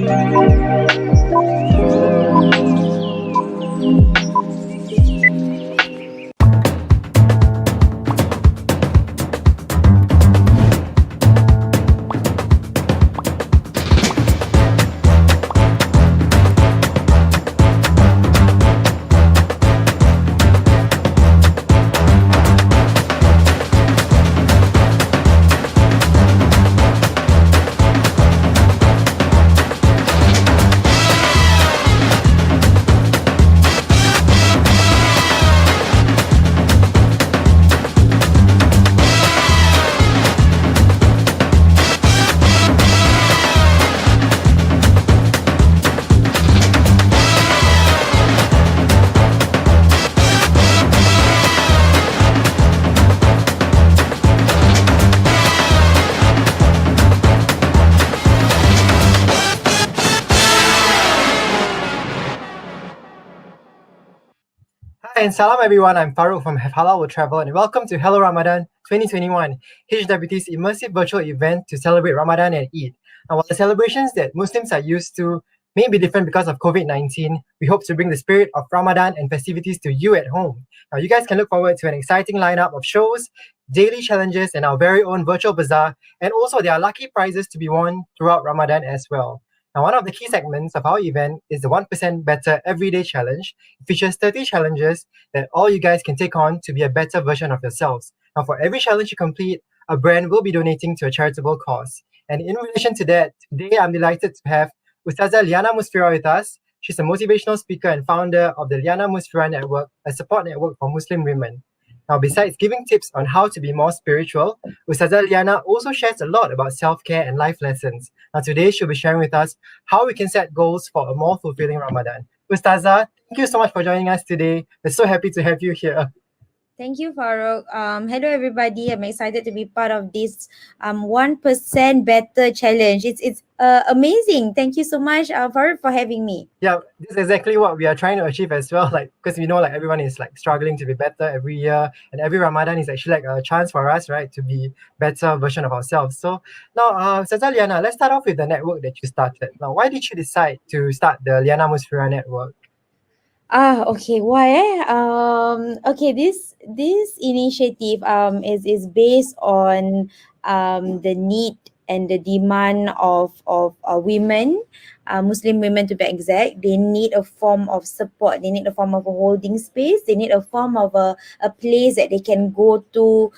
Hi and salam everyone, I'm Farouk from Halal Will Travel and welcome to Hello Ramadan 2021, HWT's immersive virtual event to celebrate Ramadan and Eid. Now, while the celebrations that Muslims are used to may be different because of COVID-19, we hope to bring the spirit of Ramadan and festivities to you at home. Now, you guys can look forward to an exciting lineup of shows, daily challenges, and our very own virtual bazaar, and also there are lucky prizes to be won throughout Ramadan as well. Now, one of the key segments of our event is the 1% Better Everyday Challenge. It features 30 challenges that all you guys can take on to be a better version of yourselves. Now, for every challenge you complete, a brand will be donating to a charitable cause. And in relation to that, today I'm delighted to have Ustazah Liyana Musfirah with us. She's a motivational speaker and founder of the Liyana Musfirah Network, a support network for Muslim women. Now, besides giving tips on how to be more spiritual, Ustazah Liyana also shares a lot about self-care and life lessons. Now, today she'll be sharing with us how we can set goals for a more fulfilling Ramadan. Ustazah, thank you so much for joining us today. We're so happy to have you here. Thank you, Farouk. Hello, everybody. I'm excited to be part of this 1% Better Challenge. It's amazing. Thank you so much, Farouk, for having me. Yeah, this is exactly what we are trying to achieve as well. Like, because we know like everyone is like struggling to be better every year, and every Ramadan is actually like a chance for us, right, to be better version of ourselves. So now, Ustazah Liyana, let's start off with the network that you started. Now, why did you decide to start the Liyana Musfirah Network? Okay. Why? Okay. This initiative is based on the need and the demand of women, Muslim women to be exact. They need a form of support. They need a form of a holding space. They need a form of a place that they can go to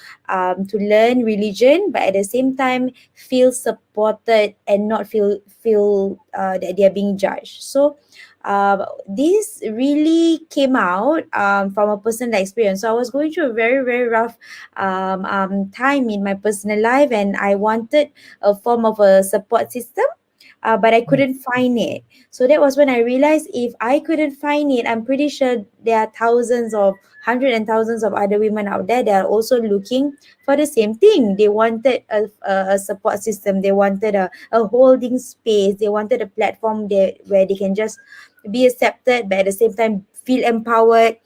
learn religion, but at the same time feel supported and not feel that they are being judged. So this really came out from a personal experience. So I was going through a very, very rough time in my personal life, and I wanted a form of a support system. But I couldn't find it. So that was when I realized if I couldn't find it, I'm pretty sure there are hundreds and thousands of other women out there that are also looking for the same thing. They wanted a support system. They wanted a holding space. They wanted a platform where they can just be accepted, but at the same time feel empowered.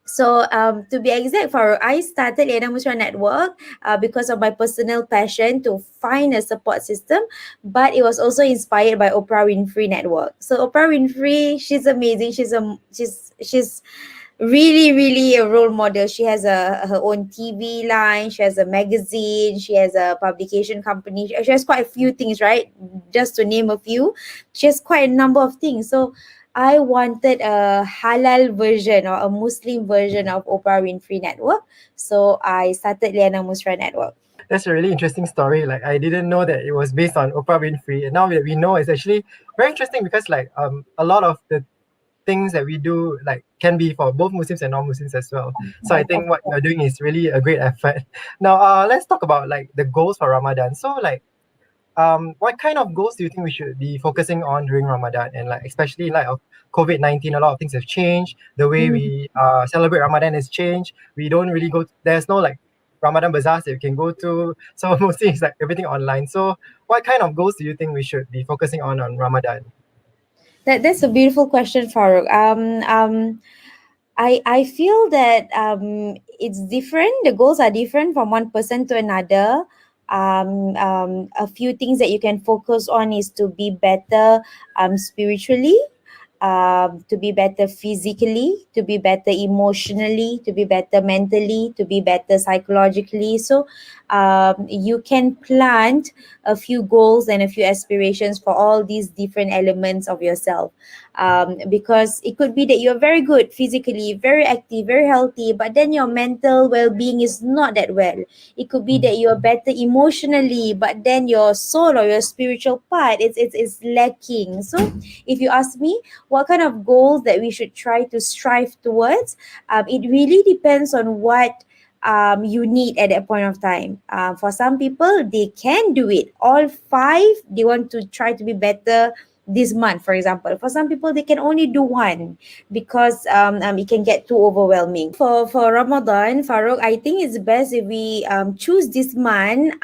So to be exact, Farouk, I started Liyana Musfirah Network because of my personal passion to find a support system, but it was also inspired by Oprah Winfrey Network. So Oprah Winfrey, she's amazing. She's really, really a role model. She has her own TV line. She has a magazine. She has a publication company. She has quite a few things, right? Just to name a few, she has quite a number of things. So I wanted a halal version or a Muslim version of Oprah Winfrey Network. So I started Liyana Musfirah Network. That's a really interesting story. Like, I didn't know that it was based on Oprah Winfrey, and now that we know, it's actually very interesting because like a lot of the things that we do like can be for both Muslims and non-Muslims as well. So I think what you're doing is really a great effort. Now, let's talk about like the goals for Ramadan. So like, what kind of goals do you think we should be focusing on during Ramadan? And like, especially in light of COVID-19, a lot of things have changed. The way we celebrate Ramadan has changed. We don't really go. There's no like Ramadan bazaars that you can go to. So mostly it's like everything online. So what kind of goals do you think we should be focusing on Ramadan? That's a beautiful question, Farouk. I feel that it's different. The goals are different from one person to another. A few things that you can focus on is to be better spiritually, to be better physically, to be better emotionally, to be better mentally, to be better psychologically. So you can plant a few goals and a few aspirations for all these different elements of yourself. Because it could be that you're very good physically, very active, very healthy, but then your mental well-being is not that well. It could be that you're better emotionally, but then your soul or your spiritual part is lacking. So if you ask me what kind of goals that we should try to strive towards, it really depends on what you need at that point of time. For some people, they can do it. All five, they want to try to be better this month, for example. For some people, they can only do one because it can get too overwhelming. For Ramadan, Farouk, I think it's best if we choose this month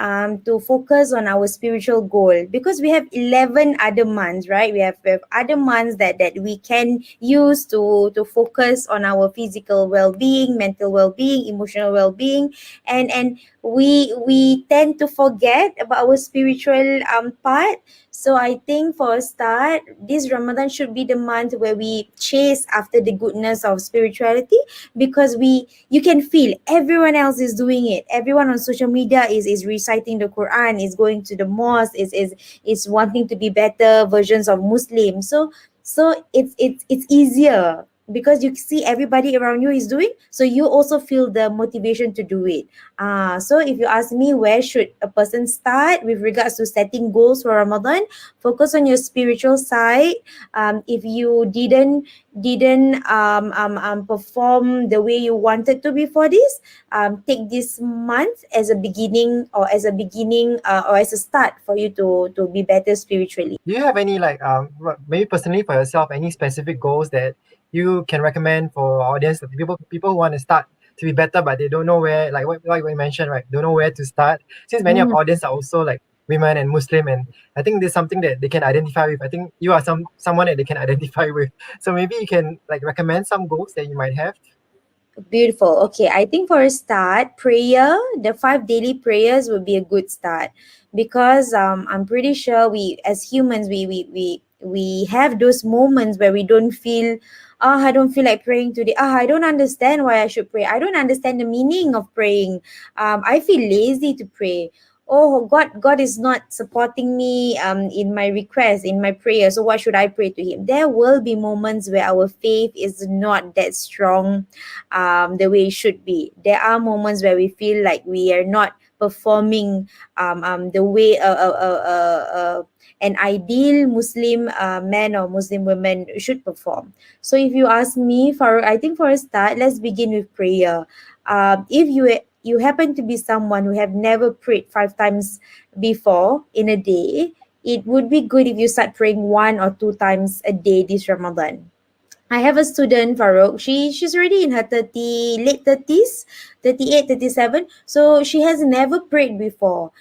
to focus on our spiritual goal, because we have 11 other months, right? We have other months that we can use to focus on our physical well-being, mental well-being, emotional well-being, and we tend to forget about our spiritual part. So I think for a start, this Ramadan should be the month where we chase after the goodness of spirituality, because you can feel everyone else is doing it. Everyone on social media is reciting the Quran, is going to the mosque, is wanting to be better versions of Muslims. So it's easier because you see everybody around you is doing, so you also feel the motivation to do it. So if you ask me, where should a person start with regards to setting goals for Ramadan? Focus on your spiritual side. If you didn't perform the way you wanted to before this, take this month as a beginning, or as a start for you to be better spiritually. Do you have any like maybe personally for yourself any specific goals that you can recommend for our audience, people who want to start to be better but they don't know where, like what you mentioned, right? Don't know where to start. Since many of Mhm. our audience are also like women and Muslim, and I think there's something that they can identify with. I think you are someone that they can identify with. So maybe you can like recommend some goals that you might have. Beautiful. Okay, I think for a start, prayer, the five daily prayers would be a good start, because I'm pretty sure we as humans we have those moments where we don't feel, I don't feel like praying today. I don't understand why I should pray. I don't understand the meaning of praying. I feel lazy to pray. Oh, God is not supporting me in my request, in my prayer. So why should I pray to Him? There will be moments where our faith is not that strong the way it should be. There are moments where we feel like we are not performing the way an ideal Muslim man or Muslim woman should perform. So if you ask me, for I think for a start, let's begin with prayer. If you happen to be someone who have never prayed 5 times before in a day, it would be good if you start praying 1 or 2 times a day this Ramadan. I have a student, Farouk. She's already in her late 30s, 38, 37. So she has never prayed before.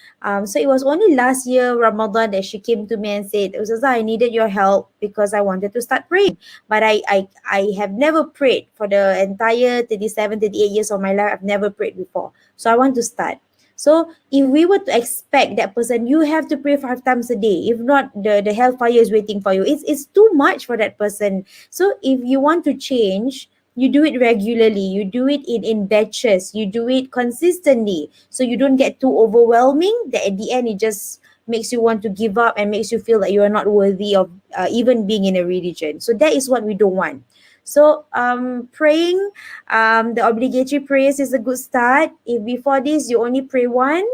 So it was only last year Ramadan that she came to me and said, Ustazah, I needed your help because I wanted to start praying. But I have never prayed for the entire 37, 38 years of my life. I've never prayed before. So I want to start. So if we were to expect that person, you have to pray 5 times a day. If not, the hellfire is waiting for you. It's too much for that person. So if you want to change, you do it regularly, you do it in batches, you do it consistently. So you don't get too overwhelming that at the end it just makes you want to give up and makes you feel like you are not worthy of even being in a religion. So that is what we don't want. So praying, the obligatory prayers is a good start. If before this you only pray one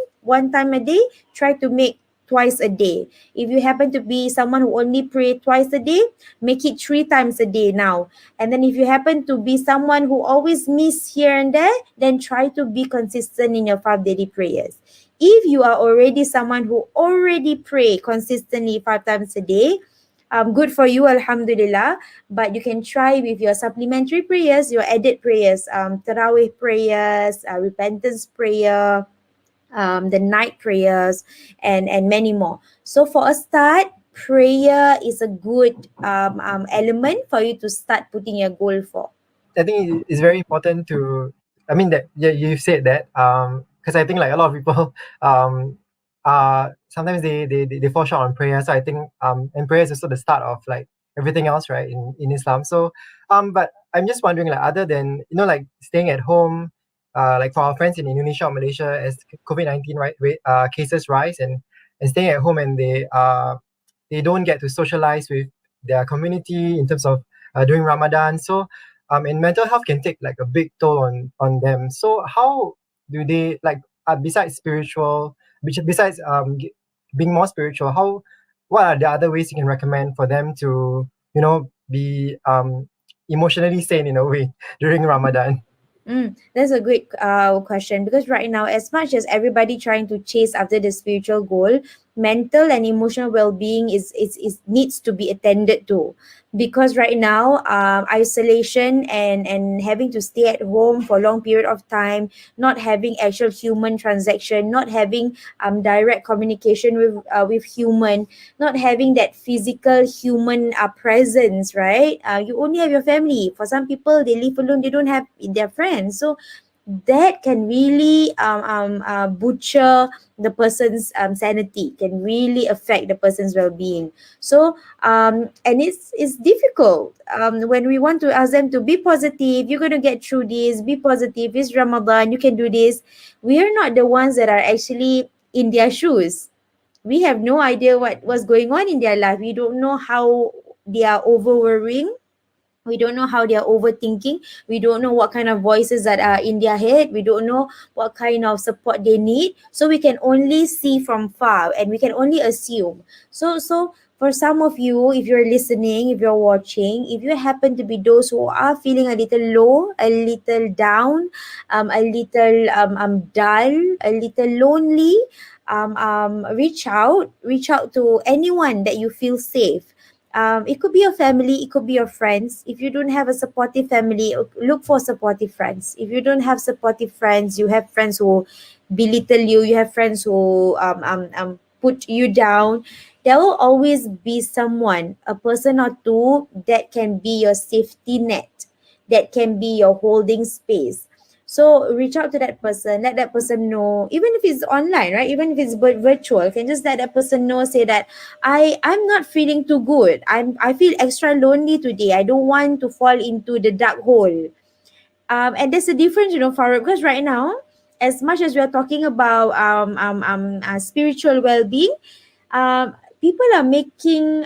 time a day, try to make twice a day. If you happen to be someone who only pray twice a day, make it 3 times a day now. And then if you happen to be someone who always miss here and there, then try to be consistent in your 5 daily prayers. If you are already someone who already pray consistently 5 times a day, good for you, alhamdulillah. But you can try with your supplementary prayers, your added prayers, tarawih prayers, repentance prayer, the night prayers, and many more. So for a start, prayer is a good element for you to start putting your goal for. I think it's very important to. I mean that, yeah, you said that because I think like a lot of people sometimes they fall short on prayer. So I think and prayer is also the start of like everything else, right, in Islam. So but I'm just wondering, like, other than, like staying at home, like for our friends in Indonesia or Malaysia, as COVID-19 cases rise, and staying at home, and they don't get to socialize with their community in terms of during Ramadan. So and mental health can take like a big toll on them. So how do they, like, besides spiritual, besides being more spiritual, how what are the other ways you can recommend for them to, be emotionally sane in a way during Ramadan? That's a great question, because right now, as much as everybody trying to chase after the spiritual goal, mental and emotional well-being is needs to be attended to, because right now, isolation and having to stay at home for a long period of time, not having actual human transaction, not having direct communication with human, not having that physical human presence, right? You only have your family. For some people, they live alone, they don't have their friends. So that can really butcher the person's sanity, can really affect the person's well-being. So and it's difficult when we want to ask them to be positive, you're going to get through this, be positive, it's Ramadan, you can do this. We are not the ones that are actually in their shoes. We have no idea what was going on in their life. We don't know how they are over worrying. We don't know how they are overthinking. We don't know what kind of voices that are in their head. We don't know what kind of support they need. So we can only see from far, and we can only assume. So for some of you, if you're listening, if you're watching, if you happen to be those who are feeling a little low, a little down, a little dull, a little lonely, reach out to anyone that you feel safe. It could be your family, it could be your friends. If you don't have a supportive family, look for supportive friends. If you don't have supportive friends, you have friends who belittle you, you have friends who put you down. There will always be someone, a person or two, that can be your safety net, that can be your holding space. So reach out to that person, let that person know, even if it's online, right? Even if it's virtual, can just let that person know, say that I'm not feeling too good. I feel extra lonely today. I don't want to fall into the dark hole. And there's a difference, Farooq, because right now, as much as we are talking about spiritual well-being, people are making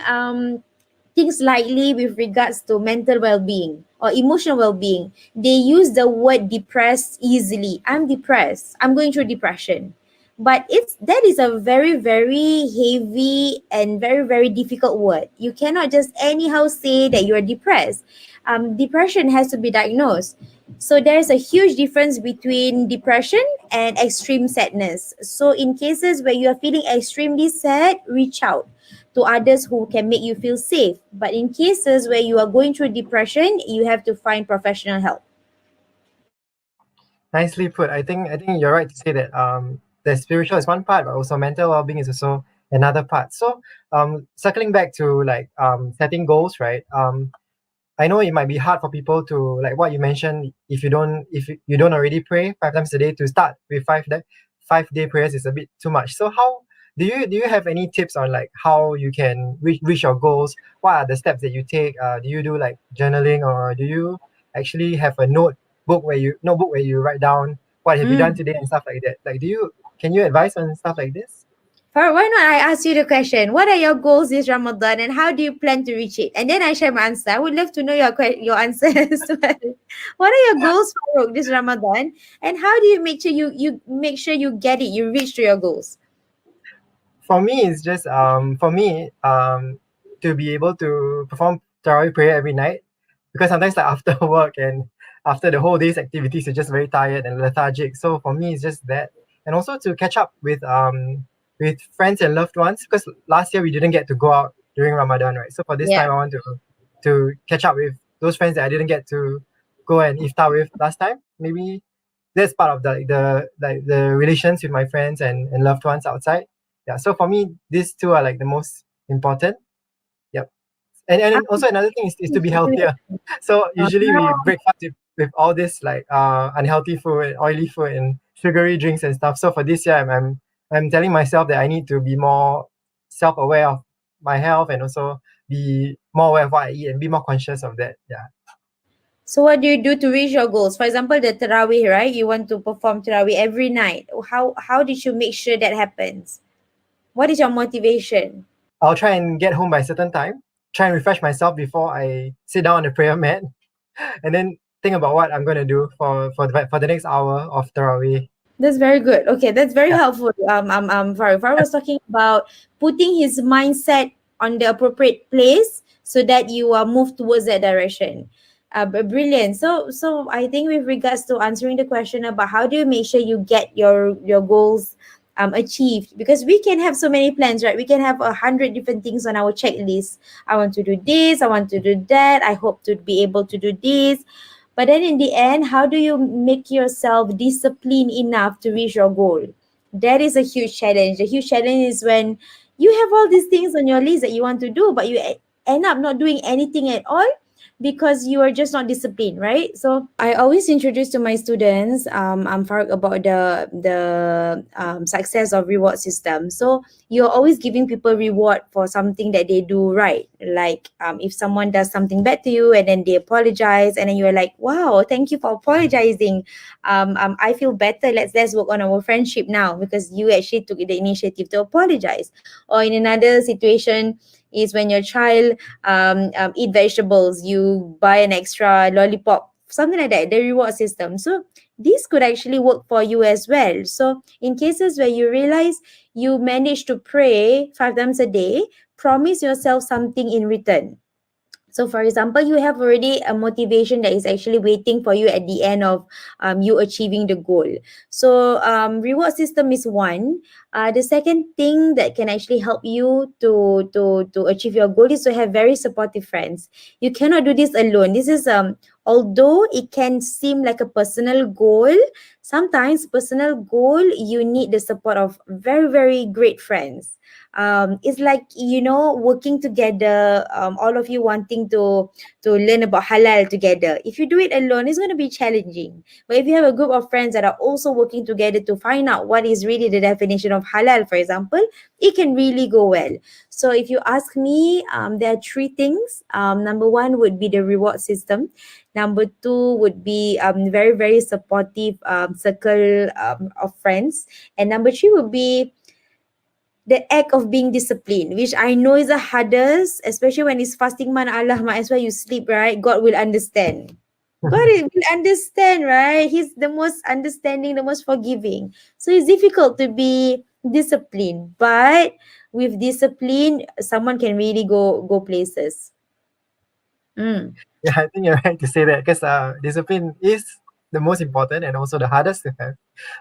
things lightly with regards to mental well-being or emotional well-being. They use the word depressed easily. I'm depressed. I'm going through depression. But that is a very, very heavy and very, very difficult word. You cannot just anyhow say that you're depressed. Depression has to be diagnosed. So there's a huge difference between depression and extreme sadness. So in cases where you are feeling extremely sad, reach out to others who can make you feel safe. But in cases where you are going through depression, you have to find professional help. Nicely put. I think you're right to say that the spiritual is one part, but also mental well-being is also another part. So circling back to like setting goals, right? I know it might be hard for people to, like what you mentioned, if you don't already pray 5 times a day, to start with 5 day prayers is a bit too much. So how do you have any tips on like how you can reach your goals? What are the steps that you take? Do you do like journaling, or do you actually have a notebook where you write down what have you done Mm. today and stuff like that? Like, can you advise on stuff like this? Why not I ask you the question? What are your goals this Ramadan, and how do you plan to reach it? And then I share my answer. I would love to know your answer as well. What are your goals for this Ramadan, and how do you make sure you make sure you get it, you reach to your goals? For me, it's just to be able to perform Tarawih prayer every night, because sometimes like after work and after the whole day's activities, you're just very tired and lethargic. So for me, it's just that, and also to catch up with friends and loved ones, because last year we didn't get to go out during Ramadan, right? So for this Yeah. time, I want to catch up with those friends that I didn't get to go and iftar with last time. Maybe that's part of the relations with my friends and loved ones outside. Yeah, so for me, these two are like the most important. Yep. And Ah, then also another thing is to be healthier. So usually we no. break fast with all this like unhealthy food, oily food, and sugary drinks and stuff. So for this year, I'm I'm telling myself that I need to be more self-aware of my health and also be more aware of what I eat and be more conscious of that. Yeah. So what do you do to reach your goals? For example, the tarawih, right? You want to perform tarawih every night. How did you make sure that happens? What is your motivation? I'll try and get home by a certain time, try and refresh myself before I sit down on the prayer mat, and then think about what I'm going to do for the next hour of Tarawih. That's very good. Okay, that's very Yeah. helpful. Farah was talking about putting his mindset on the appropriate place so that you are moved towards that direction. Brilliant. So I think with regards to answering the question about how do you make sure you get your goals achieved, because we can have so many plans, right? We can have 100 different things on our checklist. I want to do this. I want to do that. I hope to be able to do this. But then in the end, how do you make yourself disciplined enough to reach your goal? That is a huge challenge. The huge challenge is when you have all these things on your list that you want to do, but you end up not doing anything at all because you are just not disciplined, right? So I always introduce to my students, Farq, about the success of reward system. So you're always giving people reward for something that they do right. Like if someone does something bad to you and then they apologize, and then you're like, wow, thank you for apologizing. I feel better. Let's work on our friendship now because you actually took the initiative to apologize. Or in another situation is when your child eat vegetables, you buy an extra lollipop, something like that, the reward system. So this could actually work for you as well. So in cases where you realize you manage to pray 5 times a day, promise yourself something in return. So, for example, you have already a motivation that is actually waiting for you at the end of you achieving the goal. So, reward system is one. The second thing that can actually help you to achieve your goal is to have very supportive friends. You cannot do this alone. This is although it can seem like a personal goal, sometimes personal goal you need the support of very great friends. It's like, working together, all of you wanting to learn about halal together. If you do it alone, it's going to be challenging, but if you have a group of friends that are also working together to find out what is really the definition of halal, for example, it can really go well. So if you ask me, there are three things. Number one would be the reward system. Number two would be very supportive circle of friends, and number three would be the act of being disciplined, which I know is the hardest, especially when it's fasting month. Allah, might as well you sleep, right? God will understand. Will understand, right? He's the most understanding, the most forgiving. So it's difficult to be disciplined, but with discipline, someone can really go places. Mm, Yeah, I think you're right to say that because discipline is the most important and also the hardest to have.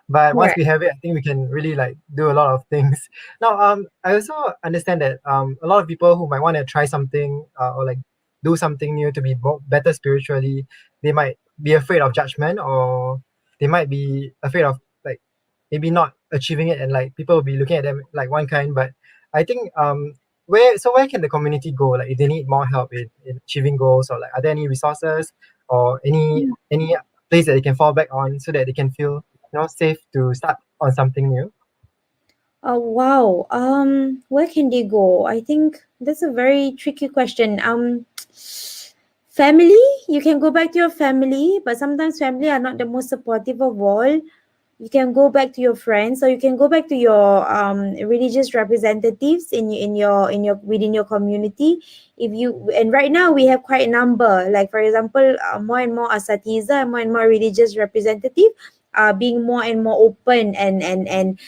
But once correct. we have it, I think we can really like do a lot of things. Now, I also understand that a lot of people who might want to try something or like do something new to be better spiritually, they might be afraid of judgment or they might be afraid of like maybe not achieving it and like people will be looking at them like one kind. But I think where can the community go like if they need more help in achieving goals, or like are there any resources or any place that they can fall back on so that they can feel safe to start on something new? Oh wow. Where can they go? I think that's a very tricky question. Family, you can go back to your family, but sometimes family are not the most supportive of all. You can go back to your friends, or you can go back to your religious representatives in your within your community. If you and right now we have quite a number, like for example, more and more asatiza, more and more religious representative are being more and more open and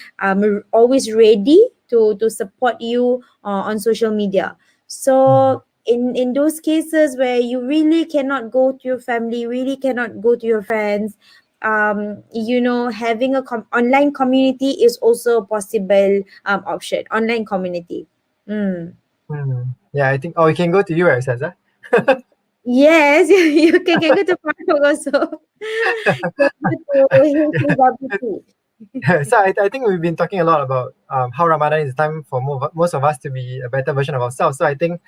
always ready to support you on social media. Mm. So in those cases where you really cannot go to your family, really cannot go to your friends, having a online community is also a possible option. Online community. Mm. Yeah, I think. Oh, we can go to you, right, Saza? Yes, you can go to Park also. Can go to HCWT. So I think we've been talking a lot about how Ramadan is a time for most of us to be a better version of ourselves. So I think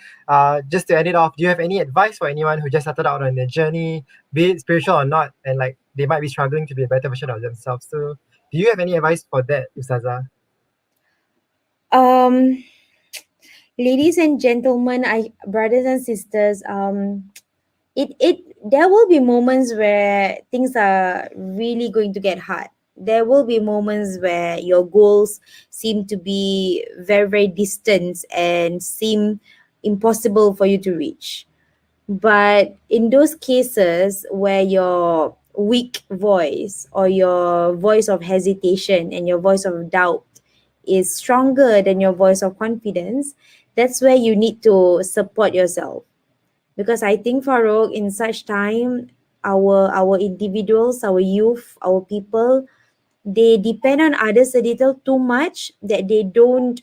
just to end it off, do you have any advice for anyone who just started out on their journey, be it spiritual or not, and like they might be struggling to be a better version of themselves? So do you have any advice for that, Ustazah? Um, ladies and gentlemen, brothers and sisters, it there will be moments where things are really going to get hard. There will be moments where your goals seem to be very, very distant and seem impossible for you to reach. But in those cases where your weak voice or your voice of hesitation and your voice of doubt is stronger than your voice of confidence, that's where you need to support yourself. Because I think, Farouk, in such time, our individuals, our youth, our people, they depend on others a little too much, that they don't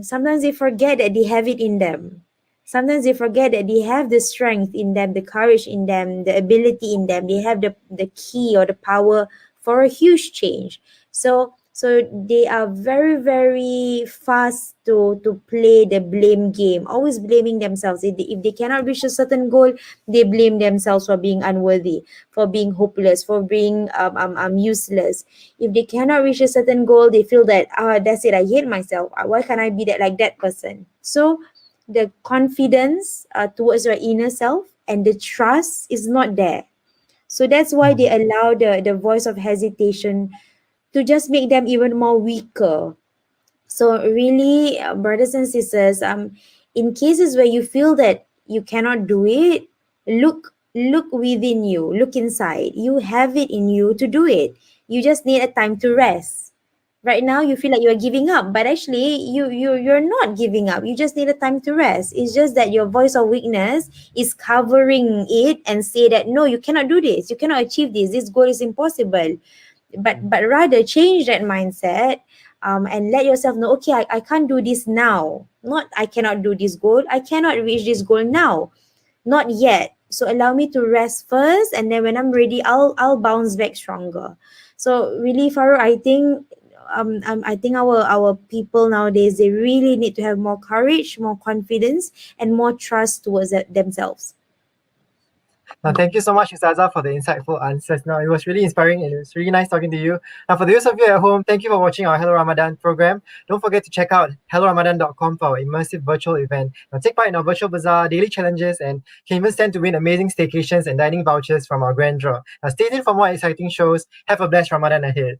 sometimes they forget that they have it in them. Sometimes they forget that they have the strength in them, the courage in them, the ability in them. They have the key or the power for a huge change. So they are very, very fast to play the blame game, always blaming themselves. If they cannot reach a certain goal, they blame themselves for being unworthy, for being hopeless, for being useless. If they cannot reach a certain goal, they feel that, that's it, I hate myself. Why can't I be that, like that person? So the confidence towards your inner self and the trust is not there. So that's why they allow the voice of hesitation to just make them even more weaker. So really, brothers and sisters, in cases where you feel that you cannot do it, look within you, look inside. You have it in you to do it. You just need a time to rest. Right now, you feel like you are giving up, but actually, you're not giving up. You just need a time to rest. It's just that your voice of weakness is covering it and say that no, you cannot do this, you cannot achieve this. This goal is impossible. But rather change that mindset, and let yourself know, okay, I can't do this now. Not I cannot do this goal, I cannot reach this goal now, not yet. So allow me to rest first, and then when I'm ready, I'll bounce back stronger. So really, Faru, I think our people nowadays, they really need to have more courage, more confidence, and more trust towards themselves. Now, thank you so much, Ustazah, for the insightful answers. Now, it was really inspiring and it was really nice talking to you. Now, for those of you at home, thank you for watching our Hello Ramadan program. Don't forget to check out helloramadan.com for our immersive virtual event. Now, take part in our virtual bazaar, daily challenges, and can even stand to win amazing staycations and dining vouchers from our grand draw. Now, stay tuned for more exciting shows. Have a blessed Ramadan ahead.